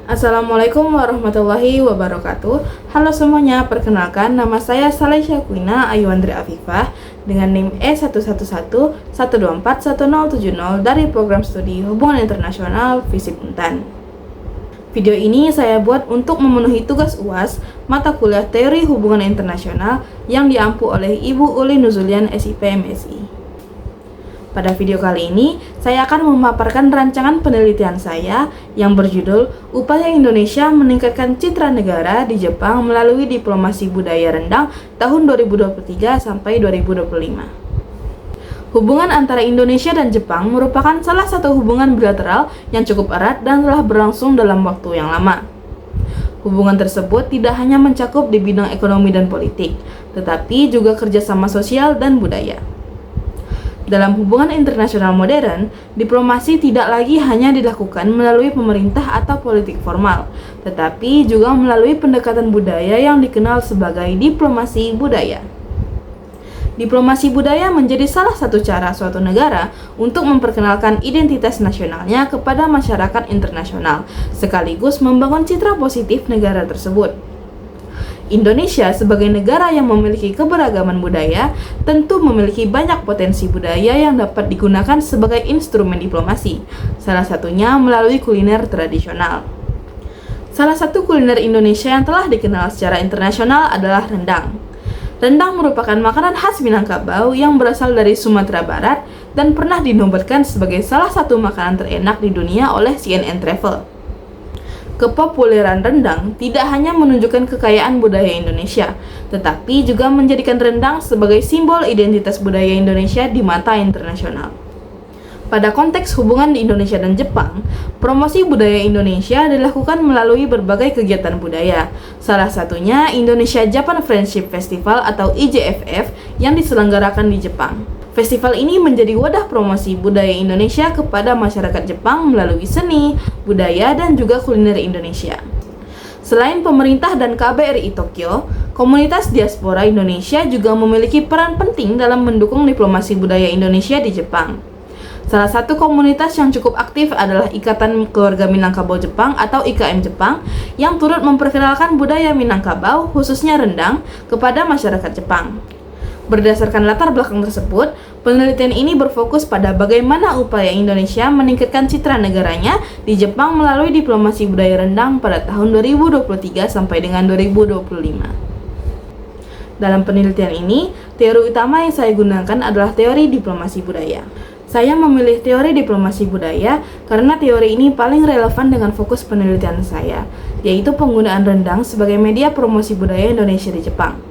Assalamualaikum warahmatullahi wabarakatuh. Halo semuanya, perkenalkan nama saya Saleh Syakwina Ayuandri Afifah dengan NIM E1111241070 dari program studi Hubungan Internasional FISIP Untan. Video ini saya buat untuk memenuhi tugas UAS mata kuliah Teori Hubungan Internasional yang diampu oleh Ibu Uli Nuzulian SIP MSI. Pada video kali ini, saya akan memaparkan rancangan penelitian saya yang berjudul Upaya Indonesia Meningkatkan Citra Negara di Jepang Melalui Diplomasi Budaya Rendang tahun 2023 sampai 2025. Hubungan antara Indonesia dan Jepang merupakan salah satu hubungan bilateral yang cukup erat dan telah berlangsung dalam waktu yang lama. Hubungan tersebut tidak hanya mencakup di bidang ekonomi dan politik, tetapi juga kerjasama sosial dan budaya. Dalam hubungan internasional modern, diplomasi tidak lagi hanya dilakukan melalui pemerintah atau politik formal, tetapi juga melalui pendekatan budaya yang dikenal sebagai diplomasi budaya. Diplomasi budaya menjadi salah satu cara suatu negara untuk memperkenalkan identitas nasionalnya kepada masyarakat internasional, sekaligus membangun citra positif negara tersebut. Indonesia sebagai negara yang memiliki keberagaman budaya tentu memiliki banyak potensi budaya yang dapat digunakan sebagai instrumen diplomasi, salah satunya melalui kuliner tradisional. Salah satu kuliner Indonesia yang telah dikenal secara internasional adalah rendang. Rendang merupakan makanan khas Minangkabau yang berasal dari Sumatera Barat dan pernah dinobatkan sebagai salah satu makanan terenak di dunia oleh CNN Travel. Kepopuleran rendang tidak hanya menunjukkan kekayaan budaya Indonesia, tetapi juga menjadikan rendang sebagai simbol identitas budaya Indonesia di mata internasional. Pada konteks hubungan di Indonesia dan Jepang, promosi budaya Indonesia dilakukan melalui berbagai kegiatan budaya, salah satunya Indonesia Japan Friendship Festival atau IJFF yang diselenggarakan di Jepang. Festival ini menjadi wadah promosi budaya Indonesia kepada masyarakat Jepang melalui seni, budaya, dan juga kuliner Indonesia. Selain pemerintah dan KBRI Tokyo, komunitas diaspora Indonesia juga memiliki peran penting dalam mendukung diplomasi budaya Indonesia di Jepang. Salah satu komunitas yang cukup aktif adalah Ikatan Keluarga Minangkabau Jepang atau IKM Jepang yang turut memperkenalkan budaya Minangkabau, khususnya rendang, kepada masyarakat Jepang. Berdasarkan latar belakang tersebut, penelitian ini berfokus pada bagaimana upaya Indonesia meningkatkan citra negaranya di Jepang melalui diplomasi budaya rendang pada tahun 2023 sampai dengan 2025. Dalam penelitian ini, teori utama yang saya gunakan adalah teori diplomasi budaya. Saya memilih teori diplomasi budaya karena teori ini paling relevan dengan fokus penelitian saya, yaitu penggunaan rendang sebagai media promosi budaya Indonesia di Jepang.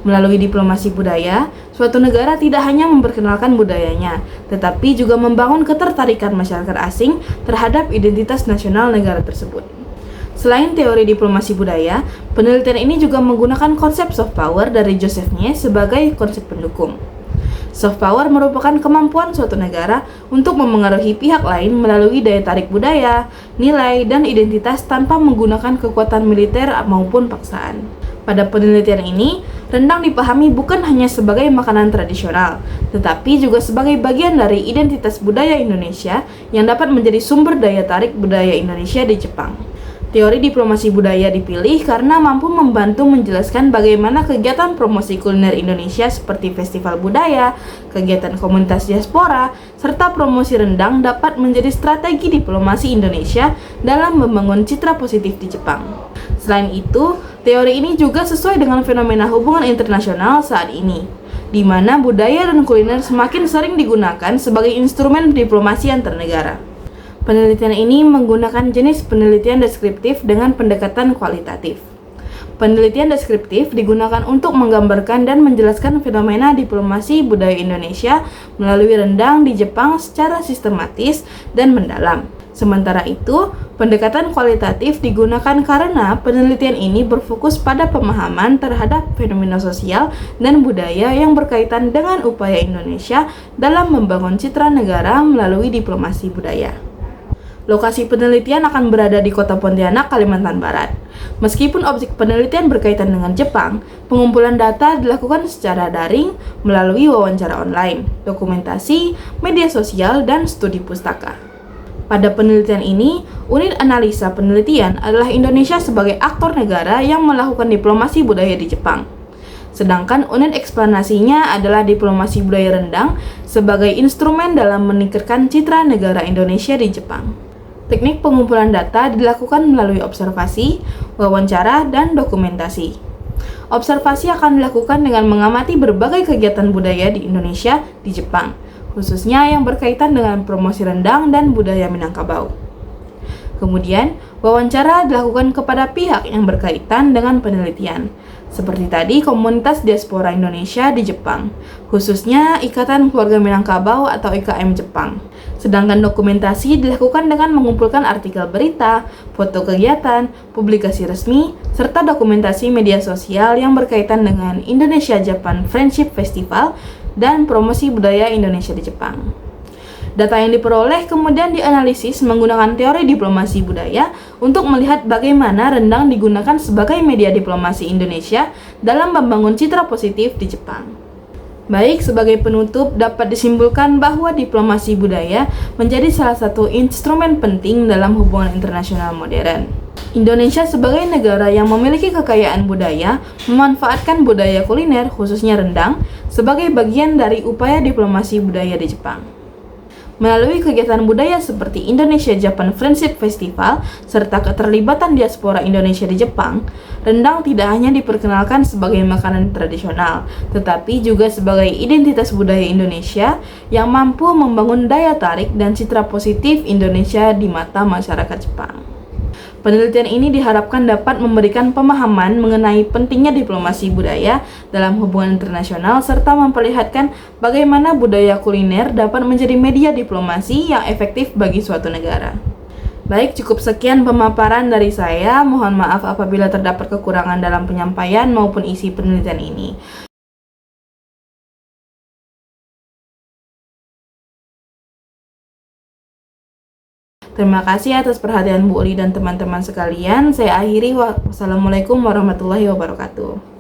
Melalui diplomasi budaya, suatu negara tidak hanya memperkenalkan budayanya, tetapi juga membangun ketertarikan masyarakat asing terhadap identitas nasional negara tersebut. Selain teori diplomasi budaya, penelitian ini juga menggunakan konsep soft power dari Joseph Nye sebagai konsep pendukung. Soft power merupakan kemampuan suatu negara untuk memengaruhi pihak lain melalui daya tarik budaya, nilai, dan identitas tanpa menggunakan kekuatan militer maupun paksaan. Pada penelitian ini, rendang dipahami bukan hanya sebagai makanan tradisional, tetapi juga sebagai bagian dari identitas budaya Indonesia yang dapat menjadi sumber daya tarik budaya Indonesia di Jepang. Teori diplomasi budaya dipilih karena mampu membantu menjelaskan bagaimana kegiatan promosi kuliner Indonesia seperti festival budaya, kegiatan komunitas diaspora, serta promosi rendang dapat menjadi strategi diplomasi Indonesia dalam membangun citra positif di Jepang. Selain itu, teori ini juga sesuai dengan fenomena hubungan internasional saat ini, di mana budaya dan kuliner semakin sering digunakan sebagai instrumen diplomasi antar negara. Penelitian ini menggunakan jenis penelitian deskriptif dengan pendekatan kualitatif. Penelitian deskriptif digunakan untuk menggambarkan dan menjelaskan fenomena diplomasi budaya Indonesia melalui rendang di Jepang secara sistematis dan mendalam. Sementara itu, pendekatan kualitatif digunakan karena penelitian ini berfokus pada pemahaman terhadap fenomena sosial dan budaya yang berkaitan dengan upaya Indonesia dalam membangun citra negara melalui diplomasi budaya. Lokasi penelitian akan berada di Kota Pontianak, Kalimantan Barat. Meskipun objek penelitian berkaitan dengan Jepang, pengumpulan data dilakukan secara daring melalui wawancara online, dokumentasi, media sosial, dan studi pustaka. Pada penelitian ini, unit analisa penelitian adalah Indonesia sebagai aktor negara yang melakukan diplomasi budaya di Jepang. Sedangkan unit eksplanasinya adalah diplomasi budaya rendang sebagai instrumen dalam meningkatkan citra negara Indonesia di Jepang. Teknik pengumpulan data dilakukan melalui observasi, wawancara, dan dokumentasi. Observasi akan dilakukan dengan mengamati berbagai kegiatan budaya di Indonesia di Jepang, khususnya yang berkaitan dengan promosi rendang dan budaya Minangkabau. Kemudian, wawancara dilakukan kepada pihak yang berkaitan dengan penelitian, seperti tadi komunitas diaspora Indonesia di Jepang, khususnya Ikatan Keluarga Minangkabau atau IKM Jepang. Sedangkan dokumentasi dilakukan dengan mengumpulkan artikel berita, foto kegiatan, publikasi resmi, serta dokumentasi media sosial yang berkaitan dengan Indonesia-Japan Friendship Festival dan promosi budaya Indonesia di Jepang. Data yang diperoleh kemudian dianalisis menggunakan teori diplomasi budaya untuk melihat bagaimana rendang digunakan sebagai media diplomasi Indonesia dalam membangun citra positif di Jepang. Baik, sebagai penutup dapat disimpulkan bahwa diplomasi budaya menjadi salah satu instrumen penting dalam hubungan internasional modern. Indonesia sebagai negara yang memiliki kekayaan budaya memanfaatkan budaya kuliner khususnya rendang sebagai bagian dari upaya diplomasi budaya di Jepang. Melalui kegiatan budaya seperti Indonesia-Japan Friendship Festival serta keterlibatan diaspora Indonesia di Jepang, rendang tidak hanya diperkenalkan sebagai makanan tradisional, tetapi juga sebagai identitas budaya Indonesia yang mampu membangun daya tarik dan citra positif Indonesia di mata masyarakat Jepang. Penelitian ini diharapkan dapat memberikan pemahaman mengenai pentingnya diplomasi budaya dalam hubungan internasional serta memperlihatkan bagaimana budaya kuliner dapat menjadi media diplomasi yang efektif bagi suatu negara. Baik, cukup sekian pemaparan dari saya. Mohon maaf apabila terdapat kekurangan dalam penyampaian maupun isi penelitian ini. Terima kasih atas perhatian Bu Uli dan teman-teman sekalian. Saya akhiri. Wassalamualaikum warahmatullahi wabarakatuh.